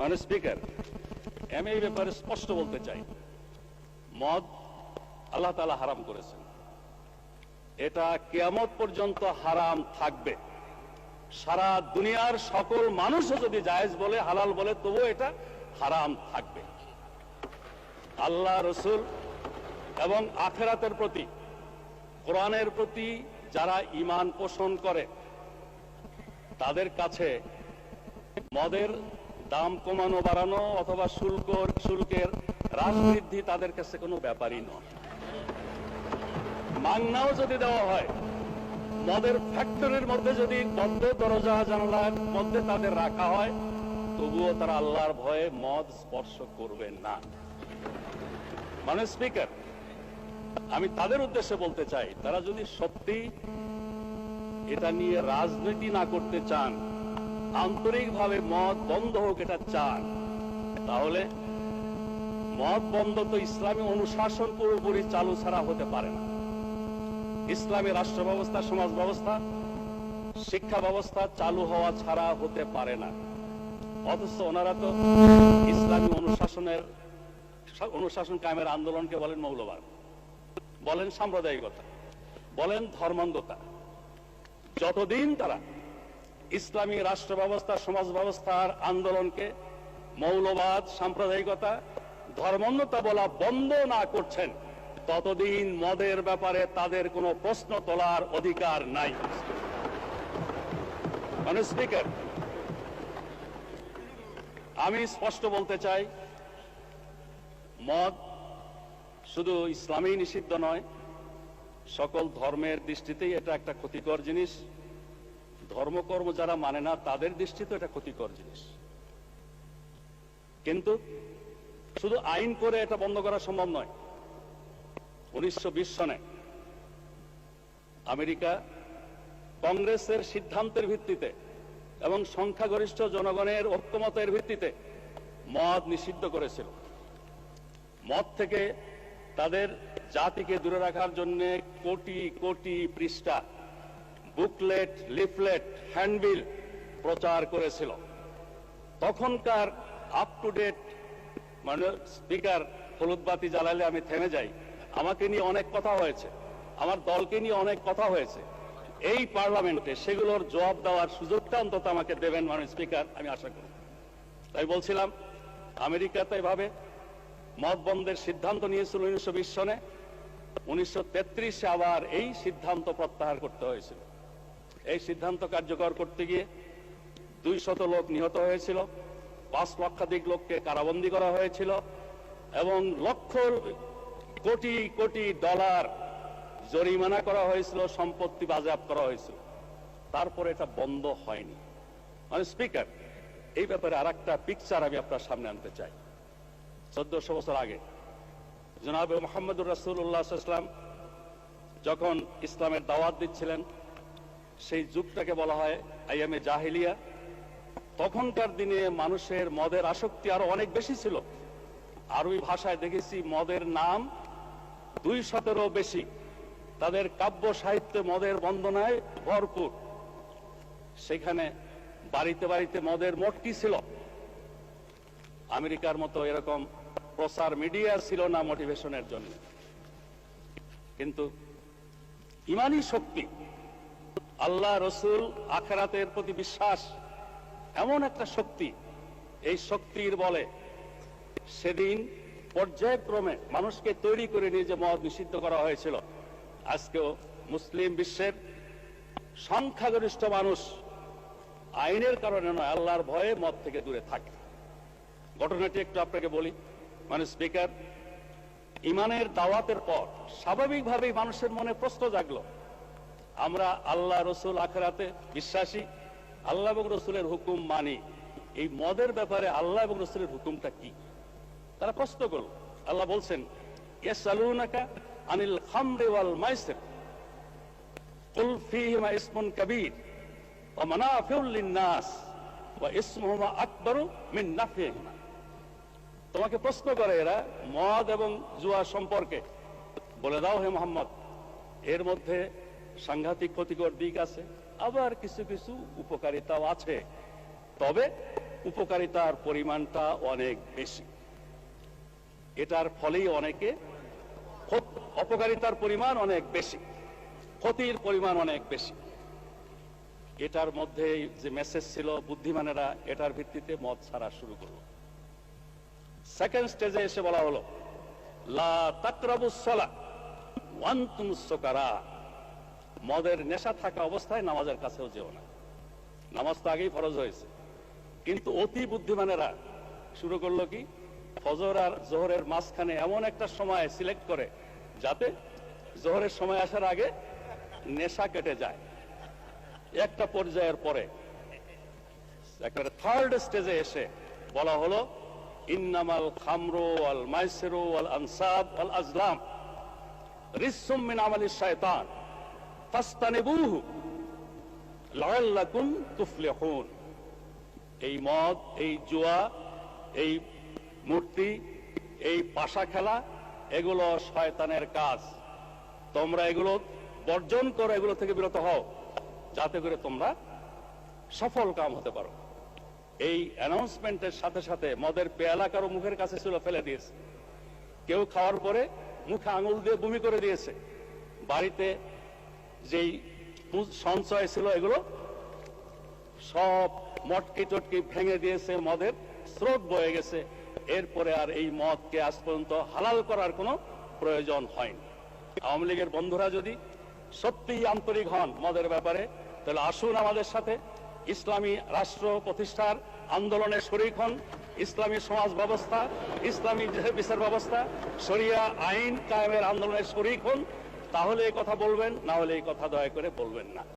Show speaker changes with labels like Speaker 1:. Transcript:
Speaker 1: মানে স্পিকার, আমি এই ব্যাপারে স্পষ্ট বলতে চাই, মদ আল্লাহ তাআলা হারাম করেছেন, এটা কিয়ামত পর্যন্ত হারাম থাকবে। সারা দুনিয়ার সকল মানুষও যদি জায়েজ বলে, হালাল বলে, তবুও এটা হারাম থাকবে। আল্লাহ, রসুল এবং আখিরাতের প্রতি, কোরআনের প্রতি যারা ঈমান পোষণ করে তাদের কাছে মদের দাম কমানো বাড়ানো অথবা শুল্কের হ্রাস বৃদ্ধি তাদের কাছে কোনো ব্যাপারই নয়। মাংনাও যদি দেওয়া হয়, মদের ফ্যাক্টরির মধ্যে যদি বদ্ধ দরজা জানালার মধ্যে তাদের রাখা হয়, তবুও তারা আল্লাহর ভয়ে মদ স্পর্শ করবে না। মানে স্পিকার, আমি তাদের উদ্দেশ্যে বলতে চাই, তারা যদি সত্যি এটা নিয়ে রাজনীতি না করতে চান, আন্তরিকভাবে মদ বন্ধ হোক এটা চান, তাহলে মদ বন্ধ তো ইসলামী অনুশাসন পুরোপুরি চালু ছাড়া হতে পারে না। ইসলামী রাষ্ট্র ব্যবস্থা, সমাজ ব্যবস্থা, শিক্ষা ব্যবস্থা চালু হওয়া ছাড়া হতে পারে না। অথচ ওনারা তো ইসলামী অনুশাসন কায়েমের আন্দোলনকে বলেন মৌলবাদ, বলেন সাম্প্রদায়িকতা, বলেন ধর্মান্ধতা। যতদিন তারা ইসলামী রাষ্ট্র ব্যবস্থা, সমাজ ব্যবস্থার আন্দোলনকে মৌলবাদ, সাম্প্রদায়িকতা, ধর্মান্ধতা বলা বন্ধ না করছেন, ততদিন মদের ব্যাপারে তাদের কোনো প্রশ্ন তোলার অধিকার নাই। মানে স্পিকার, আমি স্পষ্ট বলতে চাই, মদ শুধু ইসলামেই নিষিদ্ধ নয়, সকল ধর্মের দৃষ্টিতেই এটা একটা ক্ষতিকর জিনিস। ধর্মকর্ম যারা মানে না তাদের দৃষ্টিতে এটা ক্ষতিকর জিনিস। কিন্তু শুধু আইন করে এটা বন্ধ করা সম্ভব নয়। 1920 সনে আমেরিকা কংগ্রেসের সিদ্ধান্তের ভিত্তিতে এবং সংখ্যাগরিষ্ঠ জনগণের ঐক্যমতের ভিত্তিতে মদ নিষিদ্ধ করেছিল। মদ থেকে তাদের জাতিকে দূরে রাখার জন্য কোটি কোটি পৃষ্ঠা বুকলেট, লিফলেট, হ্যান্ডবিল প্রচার করেছিল। তখনকার আপ টু ডেট, মানে স্পিকার, হলুদ বাতি জ্বালালে আমি থেমে যাই। আমাকে নিয়ে অনেক কথা হয়েছে, আমার দলকে নিয়ে অনেক কথা হয়েছে এই পার্লামেন্টে, সেগুলোর জবাব দেওয়ার সুযোগটা অন্তত আমাকে দেবেন মানে স্পিকার, আমি আশা করি। তাই বলছিলাম, আমেরিকাতে এভাবে মদ বন্ধের সিদ্ধান্ত নিয়েছিল 1920 সনে। 1933 আবার এই সিদ্ধান্ত প্রত্যাহার করতে হয়েছিল। এই সিদ্ধান্ত কার্যকর করতে গিয়ে 200 লোক নিহত হয়েছিল, 5 লক্ষাধিক লোককে কারাবন্দী করা হয়েছিল এবং লক্ষ কোটি কোটি ডলার জরিমানা করা হয়েছিল, সম্পত্তি বাজেয়াপ্ত করা হয়েছিল। তারপরে এটা বন্ধ হয়নি। মানে স্পিকার, এই ব্যাপারে আরেকটা পিকচার আমি আপনার সামনে আনতে চাই। 1400 বছর আগে জনাবে মুহাম্মদুর রাসূলুল্লাহ সাল্লাল্লাহু আলাইহি ওয়াসাল্লাম যখন ইসলামের দাওয়াত দিচ্ছিলেন, সেই যুগটাকে বলা হয় আইয়ামে জাহিলিয়া। তখনকার দিনে মানুষের মদের আসক্তি আরো অনেক বেশি ছিল। আরবি ভাষায় দেখেছি মদের নাম 200-এরও বেশি। তাদের কাব্য সাহিত্যে মদের বন্দনায় ভরপুর। সেখানে বাড়িতে বাড়িতে মদের মটকি ছিল। আমেরিকার মতো এরকম প্রচার মিডিয়া ছিল না মোটিভেশনের জন্য। কিন্তু ইমানি শক্তি, আল্লাহ, রসুল, আখিরাতের প্রতি বিশ্বাস এমন একটা শক্তি, এই শক্তির বলে সেদিন পর্যায়ক্রমে মানুষকে তৈরি করে নিয়ে যে মদ নিষিদ্ধ করা হয়েছিল, আজকেও মুসলিম বিশ্বের সংখ্যাগরিষ্ঠ মানুষ আইনের কারণে নয়, আল্লাহর ভয়ে মদ থেকে দূরে থাকে। ঘটনাটি একটু আপনাকে বলি। মানে স্পিকার, ইমানের দাওয়াতের পর স্বাভাবিকভাবেই মানুষের মনে প্রশ্ন জাগলো, আমরা আল্লাহ, রসুল, আখিরাতে বিশ্বাসী, আল্লাহ এবং রসুলের হুকুম মানি, এই মদের ব্যাপারে আল্লাহ এবং রসুলের হুকুমটা কি? তারা প্রশ্ন করল। আল্লাহ বলছেন, ইয়াসআলুনাকা আনিল খামরি ওয়াল মাইসির কুল ফীহিমা ইসমুন কাবীর ওয়া মানাফিউ লিন-নাস ওয়া ইসমুহুমা আকবারু মিন নাফইহিমা। তোমাকে প্রশ্ন করে এরা মদ এবং জুয়া সম্পর্কে। বলে দাও হে মুহাম্মদ, এর মধ্যে সাংঘাতিক ক্ষতিকর দিক আছে, আবার কিছু কিছু উপকারিতাও আছে। তবে উপকারিতার পরিমাণটা অনেক বেশি। এটার ফলেই অনেকে অপকারিতার পরিমাণ অনেক বেশি, ক্ষতির পরিমাণ অনেক বেশি। এটার মধ্যে যে মেসেজ ছিল, বুদ্ধিমানেরা এটার ভিত্তিতে মদ ছাড়া শুরু করলো। সেকেন্ড স্টেজে এসে বলা হলো, লা তাকরাবুস সালাহ ওয়া আনতুম সুকারা, মদের নেশা থাকা অবস্থায় নামাজের কাছেও যেও না। নামাজ তো আগেই ফরজ হয়েছে, কিন্তু অতি বুদ্ধিমানেরা শুরু করলো কি, ফজর আর জোহরের মাঝখানে এমন একটা সময় সিলেক্ট করে যাতে জোহরের সময় আসার আগে নেশা কেটে যায়। একটা পর্যায়ের পরে একটা থার্ড স্টেজে এসে বলা হলো, ইন্নামাল খামরু ওয়াল মাইসিরু ওয়াল আনসাব ওয়াল আজলাম রিজসুম মিন আমালিশ শায়তান ফাসতানিবুহু লাআল্লাকুম তুফলিহুন। এই মদ, এই জুয়া, এই মূর্তি, এই পাশা খেলা, এগুলো শয়তানের কাজ। তোমরা এগুলো বর্জন করো, এগুলো থেকে বিরত হও, যাতে করে তোমরা সফল কাম হতে পারো। এই অ্যানাউন্সমেন্টের সাথে সাথে মদের পেয়ালা কারো মুখের কাছে ছিল, ফেলে দিয়েছে। কেউ খাওয়ার পরে মুখে আঙুল দিয়ে বমি করে দিয়েছে। বাড়িতে যেই সঞ্চয় ছিল এগুলো সব মটকি টটকি ভেঙে দিয়েছে, মদের স্রোত বয়ে গেছে। এরপরে আর এই মদকে আজ পর্যন্ত হালাল করার কোনো প্রয়োজন হয়নি। আওয়ামী লীগের বন্ধুরা যদি সত্যিই আন্তরিক হন মদের ব্যাপারে, তাহলে আসুন আমাদের সাথে ইসলামী রাষ্ট্র প্রতিষ্ঠার আন্দোলনে শরীক হন। ইসলামী সমাজ ব্যবস্থা, ইসলামী বিচার ব্যবস্থা, শরিয়া আইন কায়েমের আন্দোলনে শরীক হন। তাহলে এই কথা বলবেন, না হলে এই কথা দয়া করে বলবেন না।